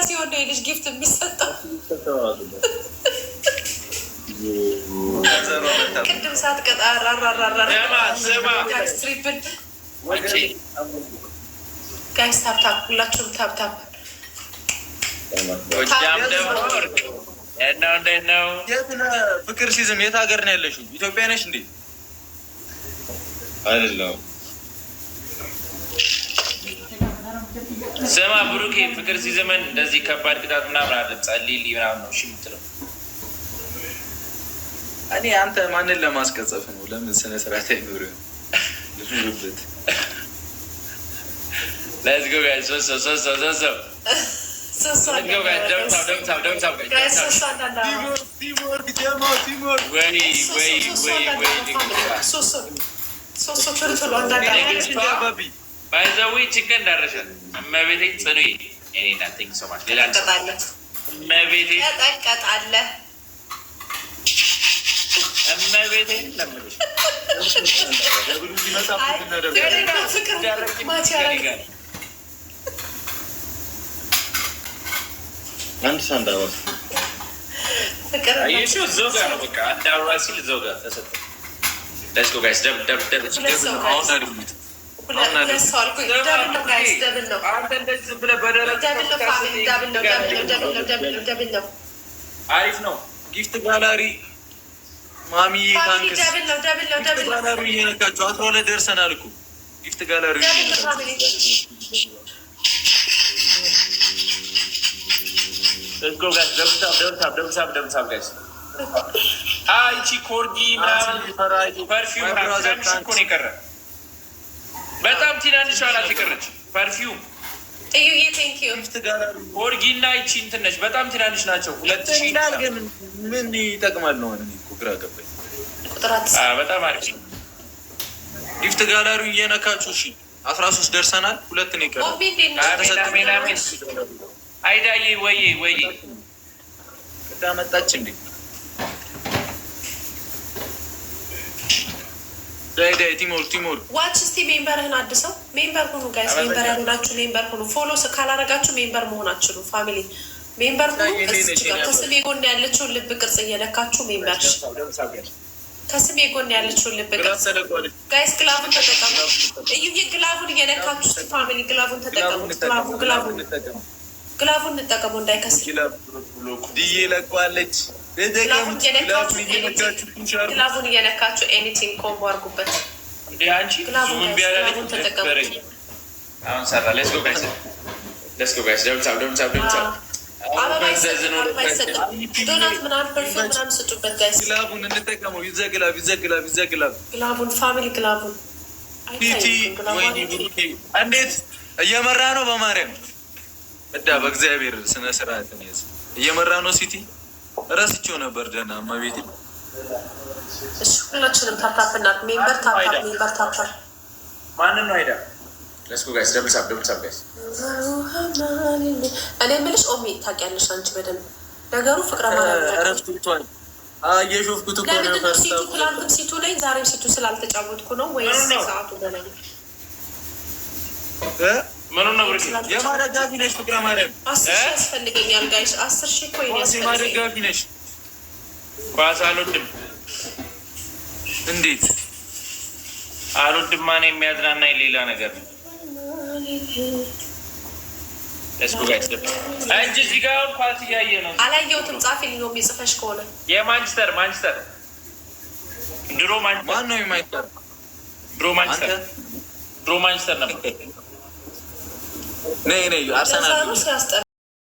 ሲሆን ነው የልጅ ጊፍት የሚሰጠው። ቅድም ሳትቀጣ ትሪፕል ጋይስ ታፕታፕ፣ ሁላችሁም ታፕታፕ። ፍቅር ሲዝም የት ሀገር ነው ያለሽው? ኢትዮጵያ ነሽ እንዴ? አይደለም። ስማ ብሩኬ፣ ፍቅር ሲዘመን እንደዚህ ከባድ ቅጣት ምናምን አለ ጸልይልኝ ምናምን ነው እሺ የምትለው? እኔ አንተ ማንን ለማስቀጸፍ ነው? ለምን ስነ ስርዓት አይኖርም? ልፍሩበት። Let's go guys. So. ባይዘዊ ችግር እንዳረሻል እመቤቴ ጽኑዬ እኔ እናንተኝ ሰማች ሌላ እመቤቴ ተጠቀጣለህ እመቤቴ ለምልሽ አንድ ሳንዳ ወስ አየሽ እዛው ጋር ነው በቃ አንድ አብራ ሲል እዛው ጋር ተሰጠ። Let's go guys. ደብ አሁን አድርጉት። አሪፍ ነው። ጊፍት ጋላሪ ማሚዬ ታንክስ። ጊፍት ጋላሪ እየነካችሁ 12 ደርሰናል እኮ ጊፍት ጋላሪ Let's go guys. Double tap guys. ይቺ ኮርጊ ምናምን ፐርፊውም ትናንሽ እኮ ነው የቀረ። በጣም ትናንሽ ናት የቀረች ፐርፊውም ኮርጊ እና ይቺ እንትን ነች። በጣም ትናንሽ ናቸው። 2000 ግን ምን ይጠቅማል ነው እኮ ግራ ገባኝ። በጣም አሪፍ ጊፍት ጋላሪ እየነካችሁ እሺ 13 ደርሰናል። 2 ነው የቀረ። አይዳዬ ወይ መጣች እንዴ? ዳይ ቲሞር ዋች እስቲ ሜምበርህን አድሰው። ሜምበር ሁኑ ጋይስ። ሜምበር ያሉናችሁ ሜምበር ሁኑ። ፎሎ ካላረጋችሁ ሜምበር መሆናችሁ ፋሚሊ ሜምበር ሁኑ። ከስሜ ጎን ያለችውን ልብ ቅርጽ እየነካችሁ ሜምበር ከስሜ ጎን ያለችውን ልብ ቅርጽ ጋይስ። ግላቡን ተጠቀሙ። እዩ ግላቡን እየነካችሁ ፋሚሊ ግላቡን ተጠቀሙ። ግላቡን እንጠቀሙ እንዳይከስር። ዲዬ ለቋለች። ግላቡን እየነካችሁ ኤኒቲንግ ኮምቦ አድርጉበት። ግላቡን ተጠቀሙ። አሁን ሰራ። Let's go guys. Don't tap. አበባ ይሰጥም ዶናት ምናምን ፐርፊውም ምናምን ስጡበት ጋይስ። ግላቡን እንጠቀመው። ይዘግላብ ግላቡን ፋሚሊ ግላቡን ሲቲ ወይኔ ብሩኬ እንዴት እየመራ ነው? በማርያም እዳ በእግዚአብሔር ስነ ስርዓት ነው እየመራ ነው። ሲቲ ረስቼው ነበር። ደህና ማቤቴ እሺ። ሁላችንም ታፕታፕናት ሜምበር ታፕ ማንን ነው ሄዳ? Let's go guys. Double tap guys. እኔ የምልሽ ኦሚ ታውቂያለሽ አንቺ በደንብ ነገሩ ፍቅረ ማለት ነው። አረፍቱቷል የሾፍኩት እኮ ነው። ሲቱ ትላንትም ሲቱ ላይ ዛሬም ሲቱ ስላልተጫወትኩ ነው ወይስ ሰዓቱ ገና ነው? ምኑ ነው ብሩክ? የማደጋፊ ነሽ ፍቅረ ማርያም 10 ሺህ ያስፈልገኛል ጋይስ። 10 ሺህ እኮ ይሄን ያስፈልገኛል። የማደጋፊ ነሽ ኳስ አልወድም። እንዴት አልወድም? ማን የሚያዝናናኝ ሌላ ነገር ነው። Let's go guys. አንቺ እዚህ ጋር ኳስ እያየ ነው። አላየሁትም። ጻፊልኝ ነው የሚጽፈሽ ከሆነ የማንቸስተር ድሮ ማን ነው የማይጠር? ድሮ ማንቸስተር ነበር። ነይ አርሰናል